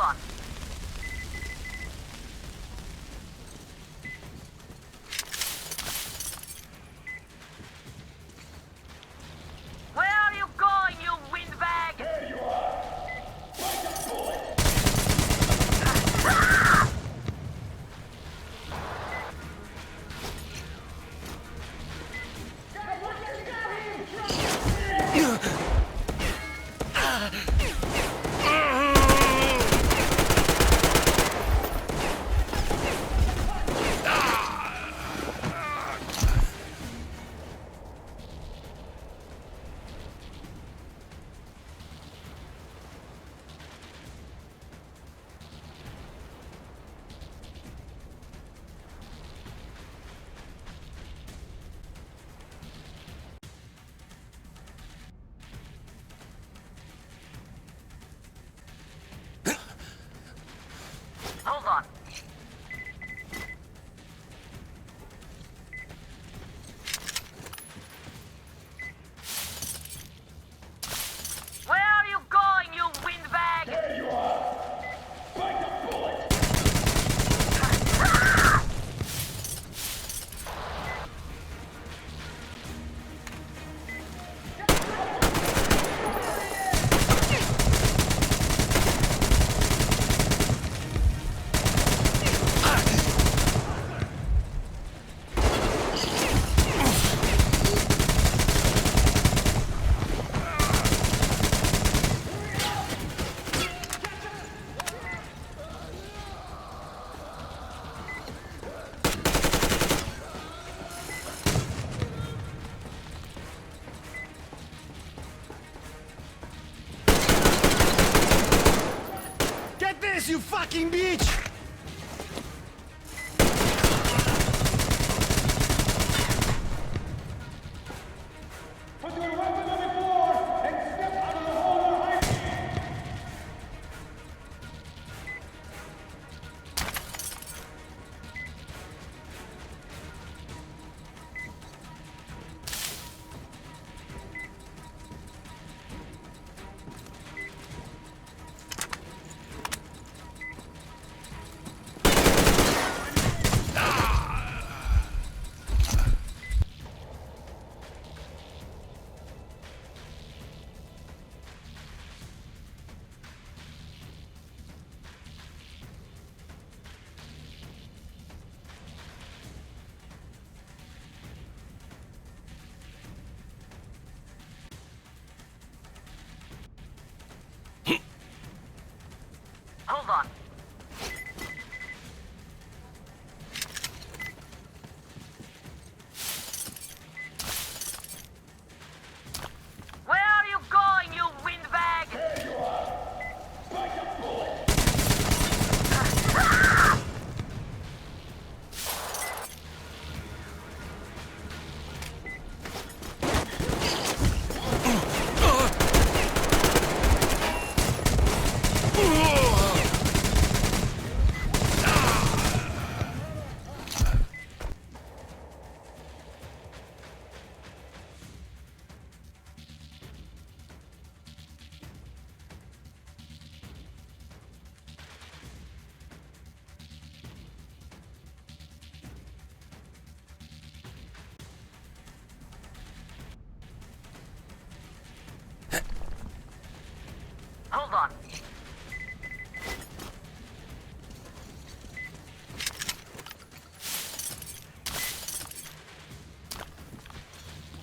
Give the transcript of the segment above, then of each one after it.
on. Where are you going, you windbag? There you are! Bite the bullet! Hold on. Where are you going, you windbag? There you are! Bite the bullet! Get this, you fucking bitch! Put your weapon on the floor and step out of the hole you're hiding in! Hold on. Where are you going, you windbag? There you are! Bite the bullet! Hold on.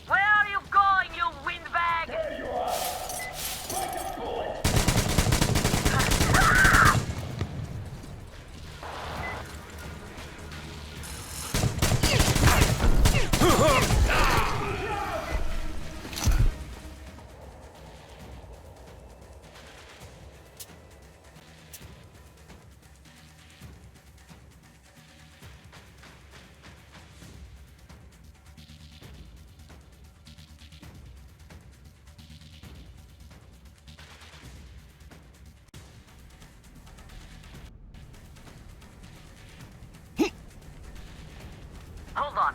Where are you going, you windbag? There you are! Bite the bullet! Hold on.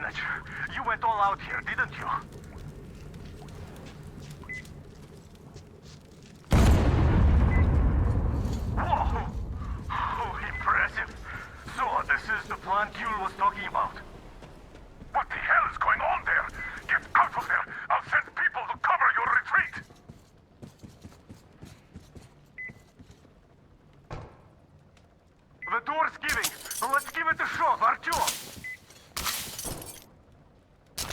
Fletcher. You went all out here, didn't you? Whoa! Oh, impressive. So, this is the plant Yule was talking about. What the hell is going on there? Get out of there! I'll send people to cover your retreat! The door's giving. Let's give it a shot, Artyom!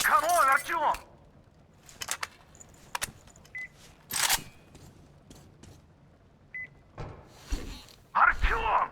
Come on, Artyom! Artyom!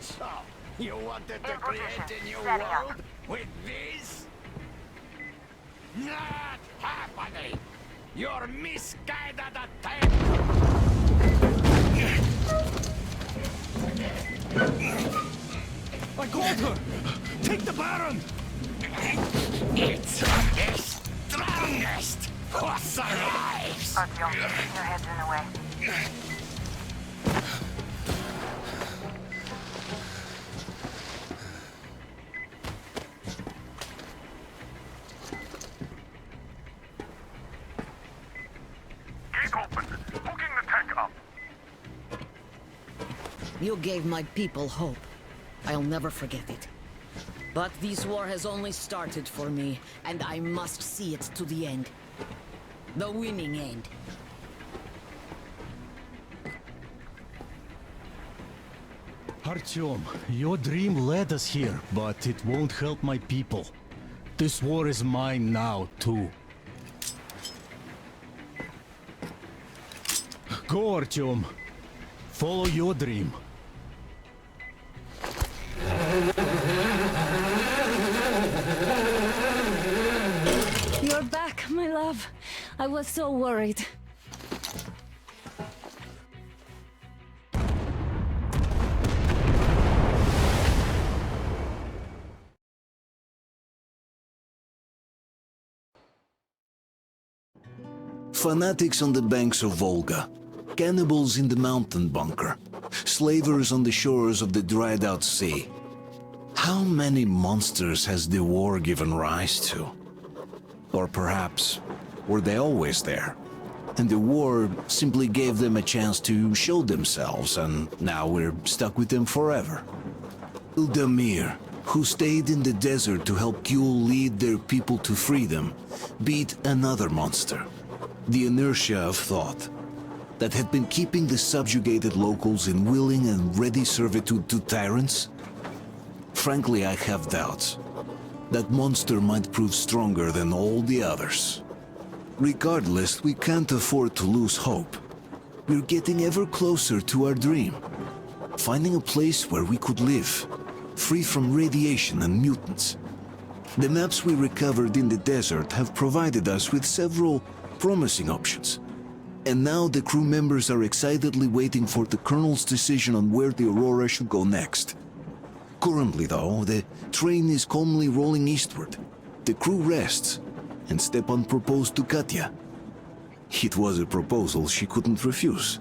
So, you wanted to In create position. a new Setting up. world with this? Not happening! Your misguided attempt! I got her! Take the Baron! It's the strongest who survives! Artyom, your head's in the way. Gate open. Hooking the tank up. You gave my people hope. I'll never forget it. But this war has only started for me, and I must see it to the end. The winning end. Artyom, your dream led us here, but it won't help my people. This war is mine now, too. Go, Artyom. Follow your dream. You're back, my love. I was so worried. Fanatics on the banks of Volga, cannibals in the mountain bunker, slavers on the shores of the dried-out sea. How many monsters has the war given rise to? Or perhaps, were they always there? And the war simply gave them a chance to show themselves, and now we're stuck with them forever. Uldamir, who stayed in the desert to help Gyul lead their people to freedom, beat another monster. The inertia of thought that had been keeping the subjugated locals in willing and ready servitude to tyrants? Frankly, I have doubts. That monster might prove stronger than all the others. Regardless, we can't afford to lose hope. We're getting ever closer to our dream. Finding a place where we could live, free from radiation and mutants. The maps we recovered in the desert have provided us with several promising options. And now the crew members are excitedly waiting for the Colonel's decision on where the Aurora should go next. Currently, though, the train is calmly rolling eastward. The crew rests, and Stepan proposed to Katya. It was a proposal she couldn't refuse.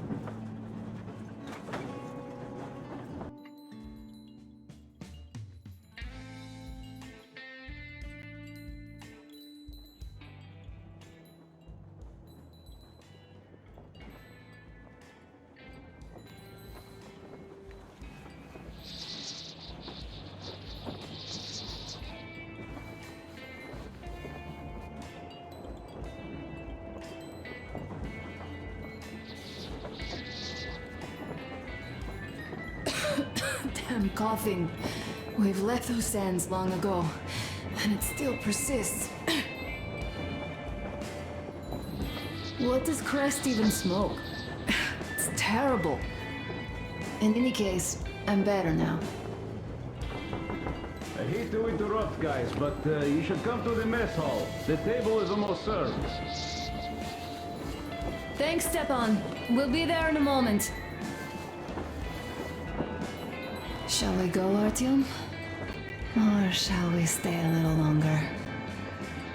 I'm coughing. We've left those sands long ago, and it still persists. What does Crest even smoke? It's terrible. In any case, I'm better now. I hate to interrupt, guys, but you should come to the mess hall. The table is almost served. Thanks, Stepan. We'll be there in a moment. Shall we go, Artyom? Or shall we stay a little longer?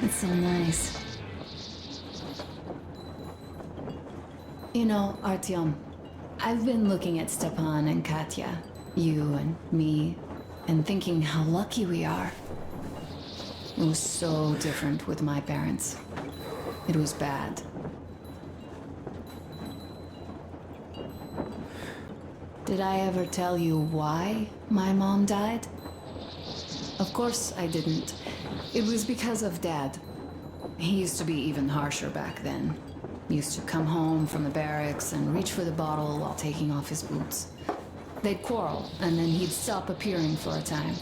It's so nice. You know, Artyom, I've been looking at Stepan and Katya, you and me, and thinking how lucky we are. It was so different with my parents. It was bad. Did I ever tell you why my mom died? Of course I didn't. It was because of Dad. He used to be even harsher back then. He used to come home from the barracks and reach for the bottle while taking off his boots. They'd quarrel, and then he'd stop appearing for a time.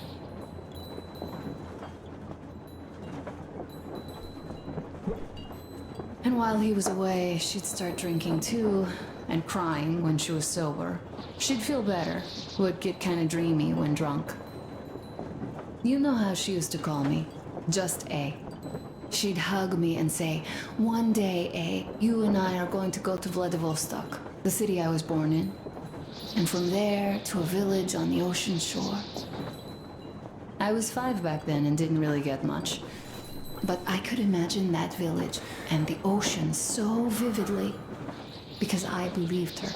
And while he was away, she'd start drinking too, and crying when she was sober. She'd feel better, would get kinda dreamy when drunk. You know how she used to call me? Just A. She'd hug me and say, "One day, A, you and I are going to go to Vladivostok, the city I was born in. And from there to a village on the ocean shore." I was 5 back then and didn't really get much. But I could imagine that village and the ocean so vividly because I believed her.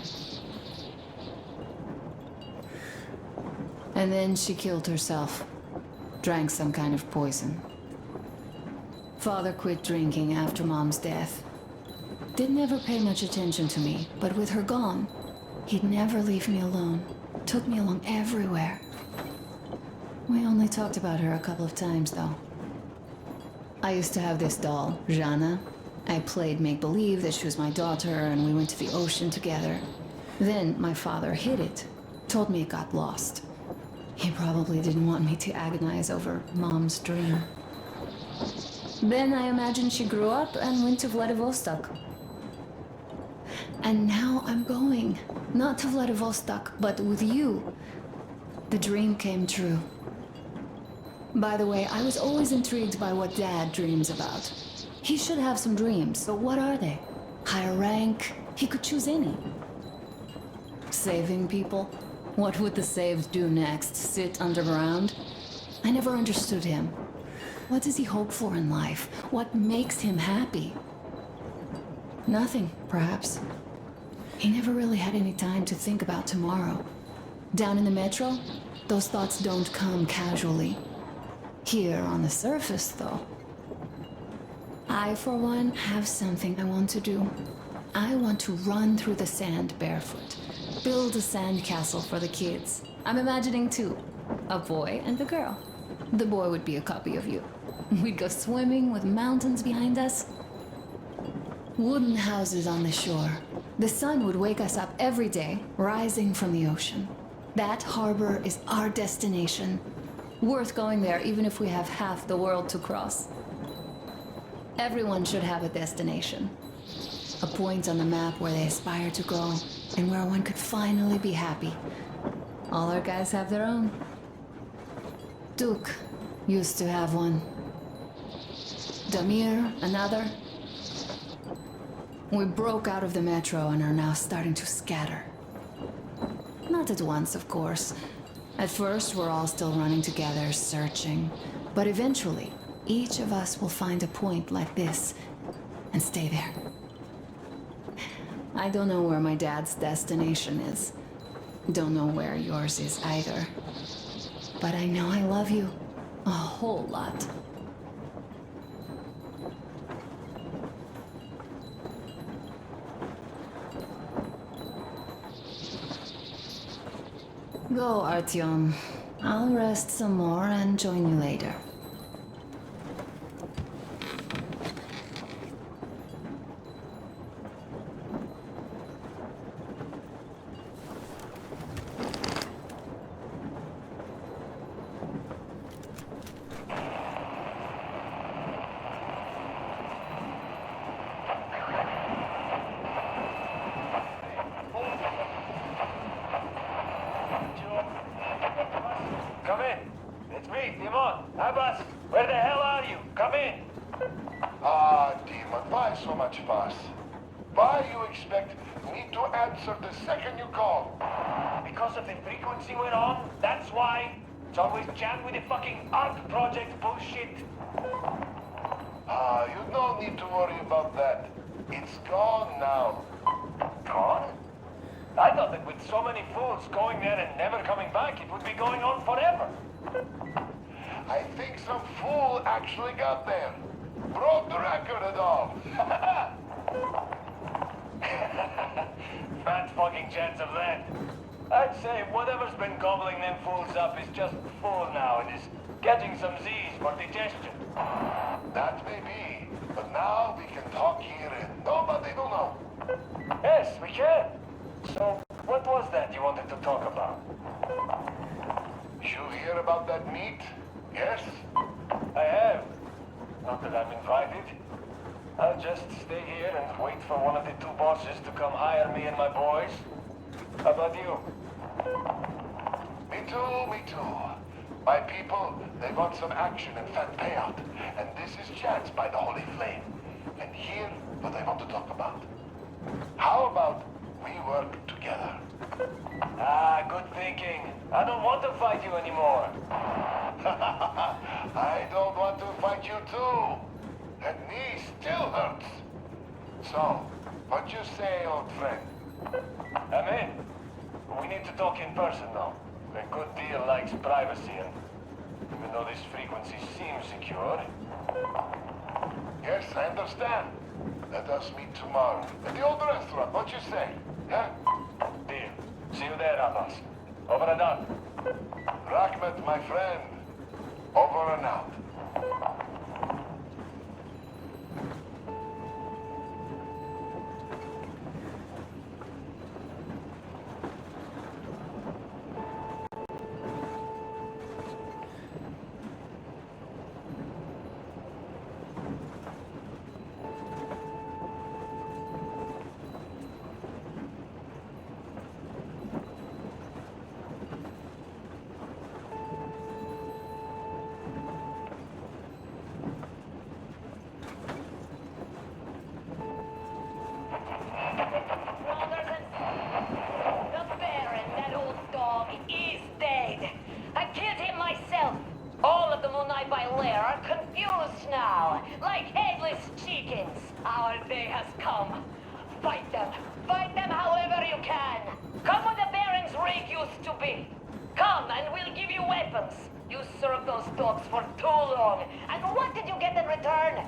And then she killed herself. Drank some kind of poison. Father quit drinking after Mom's death. Didn't ever pay much attention to me, but with her gone, he'd never leave me alone. Took me along everywhere. We only talked about her a couple of times, though. I used to have this doll, Jana. I played make-believe that she was my daughter, and we went to the ocean together. Then my father hid it. Told me it got lost. He probably didn't want me to agonize over Mom's dream. Then I imagined she grew up and went to Vladivostok. And now I'm going. Not to Vladivostok, but with you. The dream came true. By the way, I was always intrigued by what Dad dreams about. He should have some dreams, but what are they? Higher rank? He could choose any. Saving people? What would the saved do next? Sit underground? I never understood him. What does he hope for in life? What makes him happy? Nothing, perhaps. He never really had any time to think about tomorrow. Down in the metro, those thoughts don't come casually. Here on the surface, though. I, for one, have something I want to do. I want to run through the sand barefoot. Build a sand castle for the kids. I'm imagining two. A boy and a girl. The boy would be a copy of you. We'd go swimming with mountains behind us. Wooden houses on the shore. The sun would wake us up every day, rising from the ocean. That harbor is our destination. Worth going there even if we have half the world to cross. Everyone should have a destination. A point on the map where they aspire to go, and where one could finally be happy. All our guys have their own. Duke used to have one. Damir, another. We broke out of the metro and are now starting to scatter. Not at once, of course. At first, we're all still running together, searching. But eventually, each of us will find a point like this and stay there. I don't know where my dad's destination is. Don't know where yours is either. But I know I love you a whole lot. Go, Artyom. I'll rest some more and join you later. in. It's me, Timon. Abbas, where the hell are you? Come in. Ah, Demon, why so much fuss? Why you expect me to answer the second you call? Because of the frequency we're on, that's why. It's always jammed with the fucking ARC project bullshit. Ah, you don't need to worry about that. It's gone now. Gone? I thought that with so many fools going there and never coming back, it would be going on forever. I think some fool actually got there. Broke the record and all. Fat fucking chance of that. I'd say whatever's been gobbling them fools up is just full now and is getting some Z's for digestion. That may be, but now we can talk here and nobody will know. Yes, we can. So, what was that you wanted to talk about? You hear about that meet? Yes? I have. Not that I'm invited. I'll just stay here and wait for one of the two bosses to come hire me and my boys. How about you? Me too, me too. My people, they want some action and fat payout. And this is chance by the Holy Flame. And here, what I want to talk about. How about we work together? Ah, good thinking. I don't want to fight you anymore. I don't want to fight you too. That knee still hurts. So, what you say, old friend? I'm in. We need to talk in person though. A good deal likes privacy, and even though this frequency seems secure. Yes, I understand. Let us meet tomorrow at the old restaurant. What you say? Huh? Deal. See you there, Abbas. Over and out. Rachmat, my friend. Over and out. The Baron, that old dog, is dead. I killed him myself. All of the Munai by Lair are confused now, like headless chickens. Our day has come. Fight them. Fight them however you can. Come where the Baron's rig used to be. Come and we'll give you weapons. You served those dogs for too long. And what did you get in return?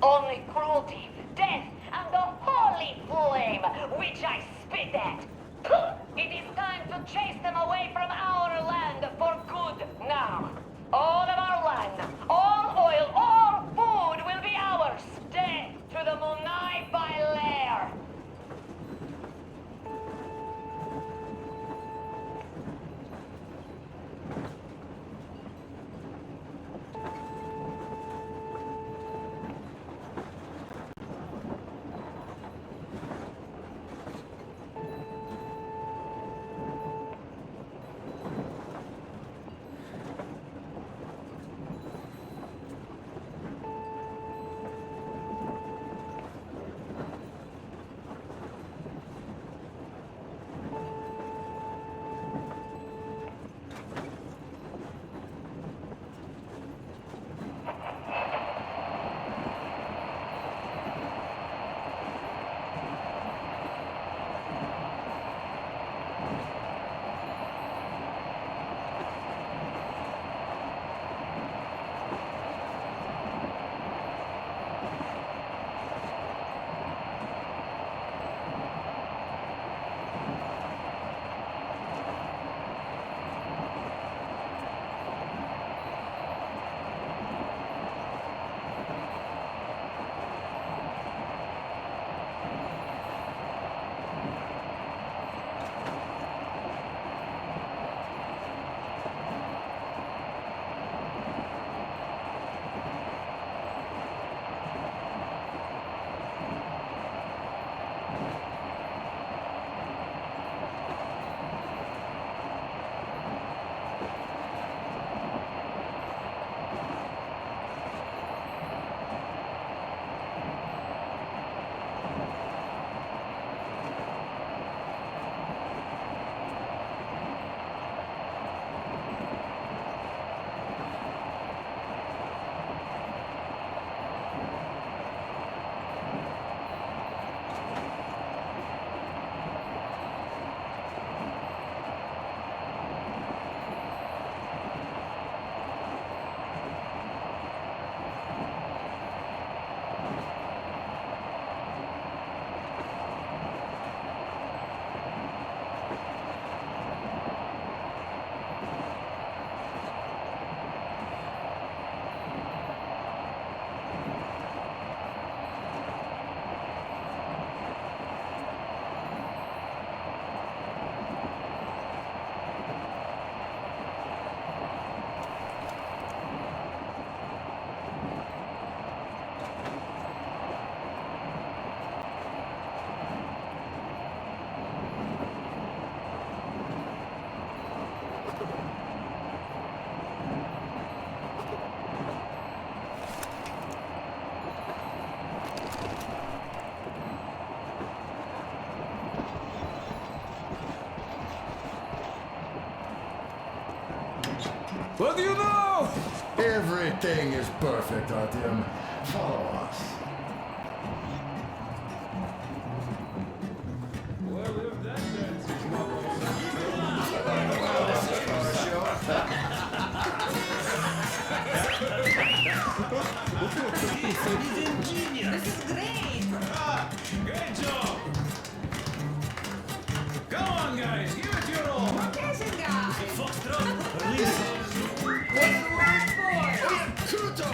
Only cruelty, death, and the holy flame, which I spit at. It is time to chase them away from our land for good now. All of our land, all oil, all food will be ours. Death to the Munai by Lair. What do you know? Everything is perfect, Artyom. Follow us. This is great! Great job! Come on, guys, give it your all! Покажи-ка! Foxtrot, release! Wait, what for? Kruto!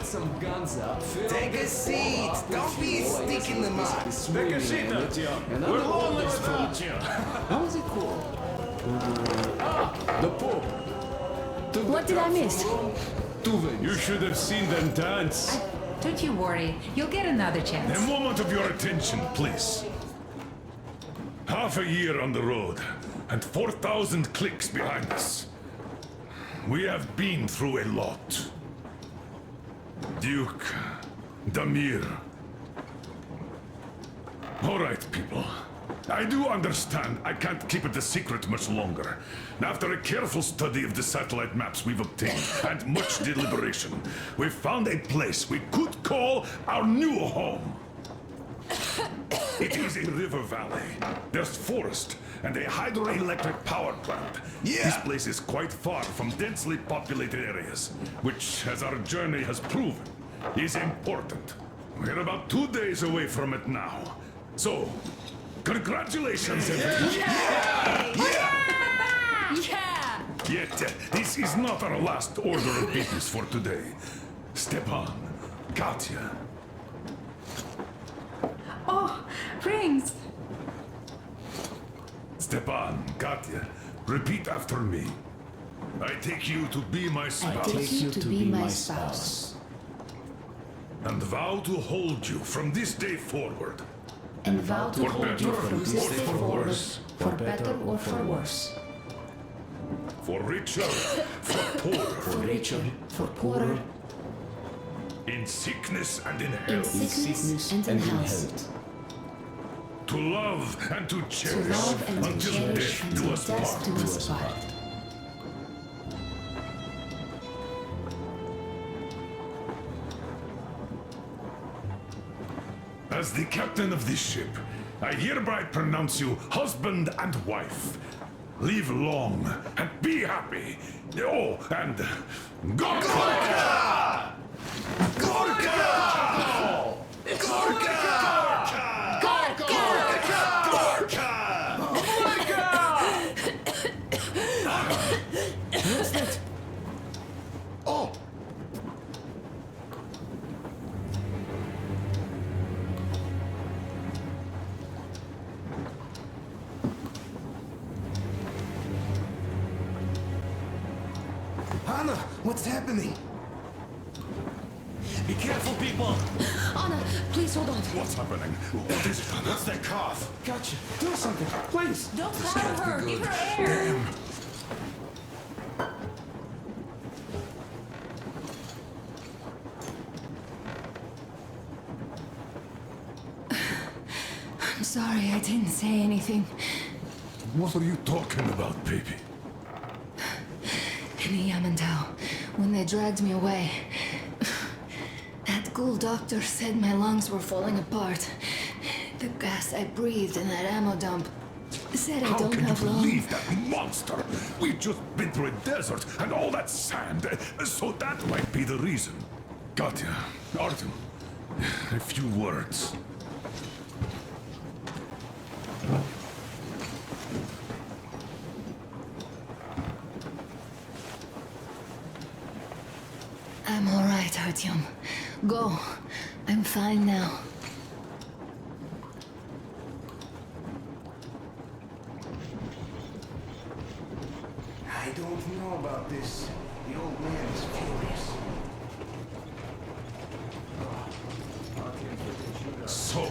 Some guns up. Take a seat. Don't be a stick in the mud. Take a seat, Artyom. We're lonely without you. How is it called? The Pope. What did I miss? You should have seen them dance. Don't you worry, you'll get another chance. A moment of your attention, please. Half a year on the road, and 4,000 clicks behind us. We have been through a lot. Duke, Damir. All right, people. I do understand I can't keep it a secret much longer. After a careful study of the satellite maps we've obtained, and much deliberation, we've found a place we could call our new home. It is a river valley. There's forest and a hydroelectric power plant. Yeah. This place is quite far from densely populated areas, which, as our journey has proven, is important. We're about 2 days away from it now. So, congratulations, everyone. Yeah! Yet, this is not our last order of business for today. Stepan, Katya, Oh, rings! Stepan, Katya, repeat after me. I take you to be my spouse. I take you to be my spouse. And vow to hold you from this day forward. And vow to For hold better you or from for this day forward, worse. for better or for worse. For richer, for poorer. For richer, for poorer, In sickness and in in health. sickness and in health. To love and to To cherish love and to until cherish death do until us death do part. us part. As the captain of this ship, I hereby pronounce you husband and wife. Live long and be happy. Oh, and Gorka! Gorka! Oh! Anna, what's happening? Be careful, people! Anna, please hold on. What's happening? What is it? What's that cough? Gotcha. Do something, please. Don't crowd her. Give her air. I'm sorry I didn't say anything. What are you talking about, baby? In Yamantau, when they dragged me away, that ghoul doctor said my lungs were falling apart. The gas I breathed in that ammo dump said I How don't can you have long. believe that monster? We've just been through a desert and all that sand, so that might be the reason. Katya, Artyom, a few words. I'm all right, Artyom. Go. I'm fine now. I don't know about this. The old man is furious. So,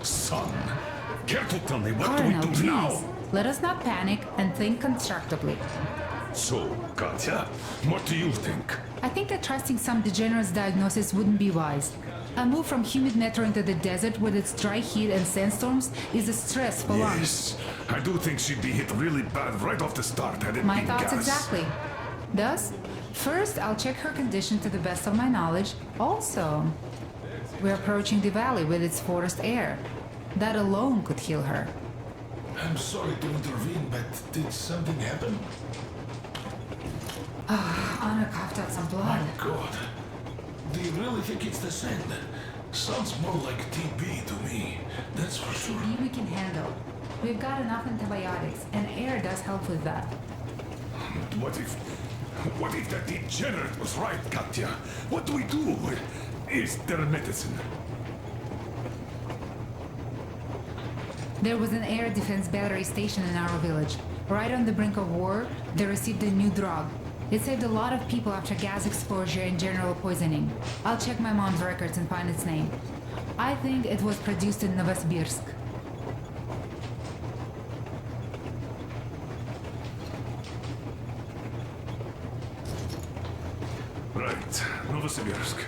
son, care to tell me what Colonel, do we do please. now? Let us not panic and think constructively. So, Katya, what do you think? I think that trusting some degenerate's diagnosis wouldn't be wise. A move from humid metro into the desert with its dry heat and sandstorms is a stress for lungs. Yes, I do think she'd be hit really bad right off the start had it My been thoughts gas. exactly. Thus, first I'll check her condition to the best of my knowledge. Also, we're approaching the valley with its forest air. That alone could heal her. I'm sorry to intervene, but did something happen? Anna coughed out some blood. My God. Do you really think it's the sand? Sounds more like TB to me. That's for sure. TB we can handle. We've got enough antibiotics, and air does help with that. What if that degenerate was right, Katya? What do we do? Is there medicine? There was an air defense battery station in our village. Right on the brink of war, they received a new drug. It saved a lot of people after gas exposure and general poisoning. I'll check my mom's records and find its name. I think it was produced in Novosibirsk. Right, Novosibirsk.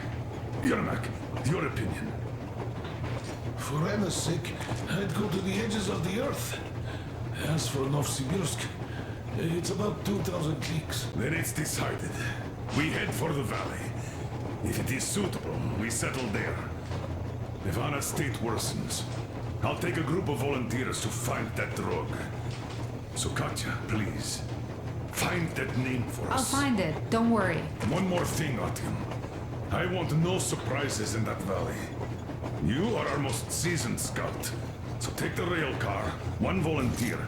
Yermak, your opinion. For Anna's sake, I'd go to the edges of the earth. As for Novosibirsk, it's about 2,000 cliques. Then it's decided. We head for the valley. If it is suitable, we settle there. If Anna's state worsens, I'll take a group of volunteers to find that drug. So Katya, please, find that name for I'll us. find it, don't worry. One more thing, Artyom. I want no surprises in that valley. You are our most seasoned scout. So take the rail car, one volunteer.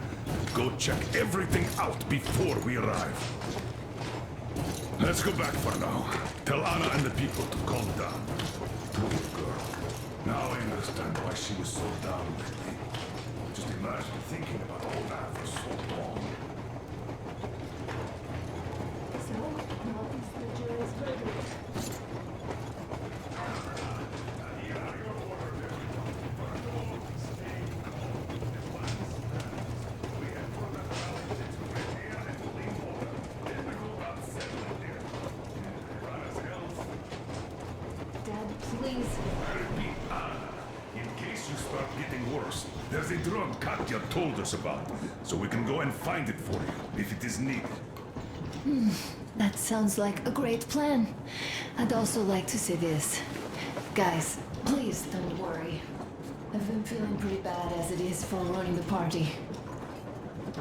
Go check everything out before we arrive. Let's go back for now. Tell Anna and the people to calm down. Good girl. Now I understand why she was so down lately. Just imagine thinking about all that for so long. please. In case you start getting worse, there's a drug Katya told us about, so we can go and find it for you if it is needed. That sounds like a great plan. I'd also like to say this. Guys, please don't worry. I've been feeling pretty bad as it is for running the party.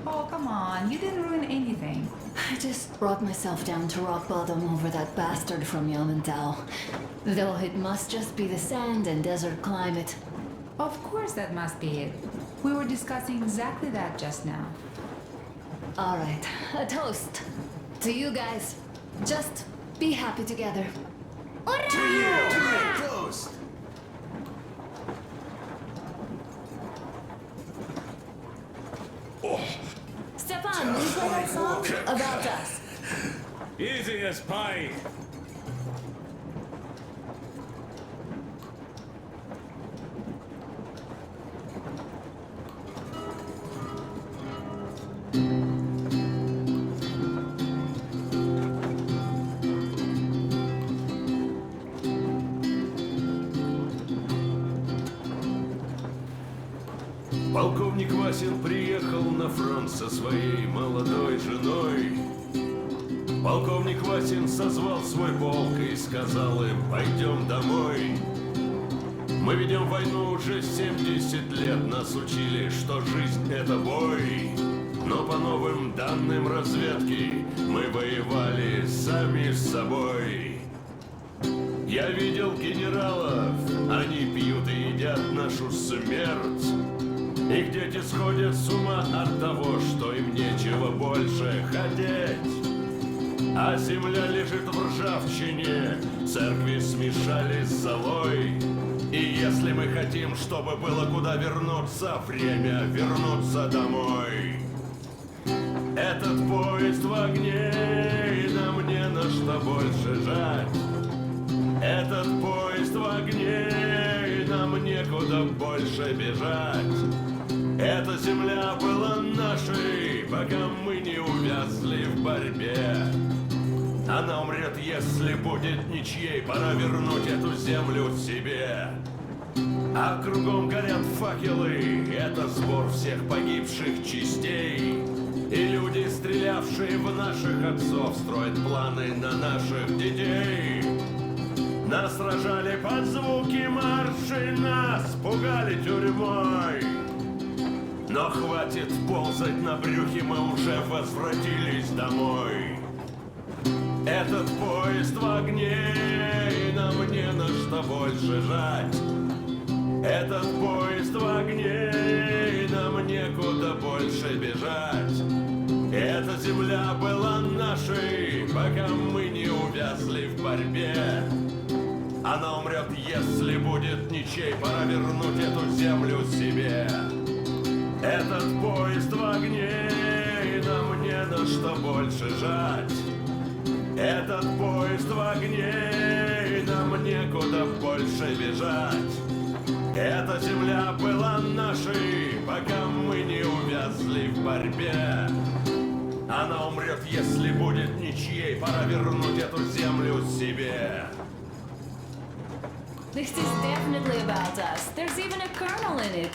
Oh, come on. You didn't ruin anything. I just brought myself down to rock bottom over that bastard from Yamantau. Though it must just be the sand and desert climate. Of course that must be it. We were discussing exactly that just now. Alright, a toast. To you guys. Just be happy together. To you! Toast! Stefan, will you play that song? About us. Easy as pie. Полковник Васин приехал на фронт со своей молодой женой. Полковник Васин созвал свой полк и сказал им: пойдем домой. Мы ведем войну уже 70 лет, нас учили, что жизнь это бой. Но по новым данным разведки мы воевали сами с собой. Я видел генералов, они пьют и едят нашу смерть. Их дети сходят с ума от того, что им нечего больше хотеть. А земля лежит в ржавчине, церкви смешались с золой. И если мы хотим, чтобы было куда вернуться, время вернуться домой. Этот поезд в огне, и нам не на что больше жать. Этот поезд в огне, и нам некуда больше бежать. Эта земля была нашей, пока мы не увязли в борьбе. Она умрет, если будет ничьей, пора вернуть эту землю себе. А кругом горят факелы, это сбор всех погибших частей. И люди, стрелявшие в наших отцов, строят планы на наших детей. Нас сражали под звуки маршей, нас пугали тюрьмой. Но хватит ползать на брюхе, мы уже возвратились домой. Этот поезд в огне, и нам не на что больше жать. Этот поезд в огне, и нам некуда больше бежать. Эта земля была нашей, пока мы не увязли в борьбе. Она умрет, если будет ничей, пора вернуть эту землю себе. Этот поезд в огне, и нам не на что больше жать. Этот поезд в огне, и нам некуда больше бежать. Эта земля была нашей, пока мы не увязли в борьбе. Она умрет, если будет ничьей, пора вернуть эту землю себе. This is definitely about us. There's even a colonel in it.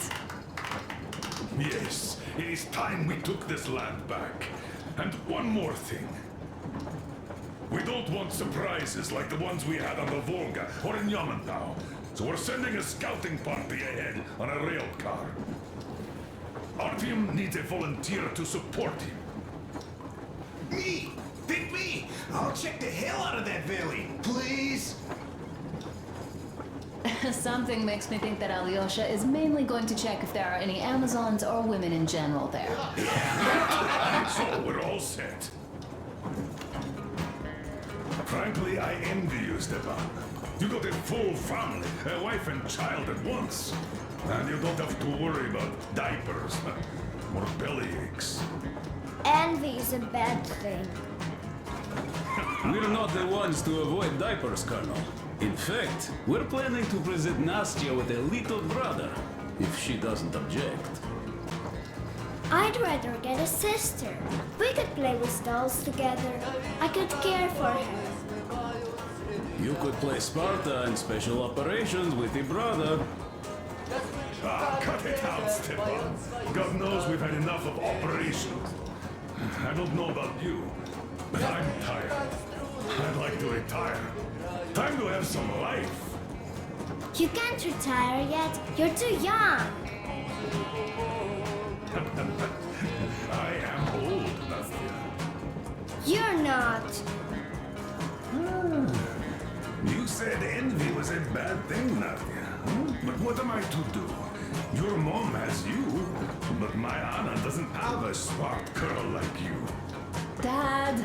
Yes, it is time we took this land back. And one more thing. We don't want surprises like the ones we had on the Volga or in Yamantau. So we're sending a scouting party ahead on a rail car. Artyom needs a volunteer to support him. Me! Pick me! I'll check the hell out of that valley, please! Something makes me think that Alyosha is mainly going to check if there are any Amazons or women in general there. So we're all set. Frankly, I envy you, Stepan. You got a full family, a wife and child at once. And you don't have to worry about diapers or belly aches. Envy is a bad thing. We're not the ones to avoid diapers, Colonel. In fact, we're planning to present Nastya with a little brother, if she doesn't object. I'd rather get a sister. We could play with dolls together. I could care for her. You could play Sparta in special operations with your brother. Ah, cut it out, Stepan. God knows we've had enough of operations. I don't know about you, but I'm tired. I'd like to retire. Time to have some life. You can't retire yet. You're too young. I am old, Nastya. You're not. You said envy was a bad thing, Nastya. But what am I to do? Your mom has you, but my Anna doesn't have a smart girl like you. Dad!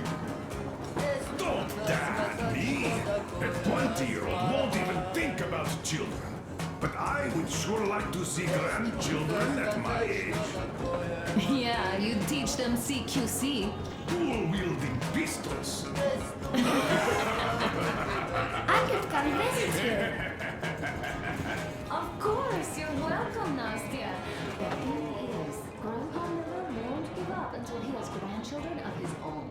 Don't dad me! A 20-year-old won't even think about children. But I would sure like to see grandchildren at my age. Yeah, you teach them CQC. Dual-wielding pistols. I could come visit you. Of course, you're welcome, Nastya. The thing is, Grandpa never won't give up until he has grandchildren of his own.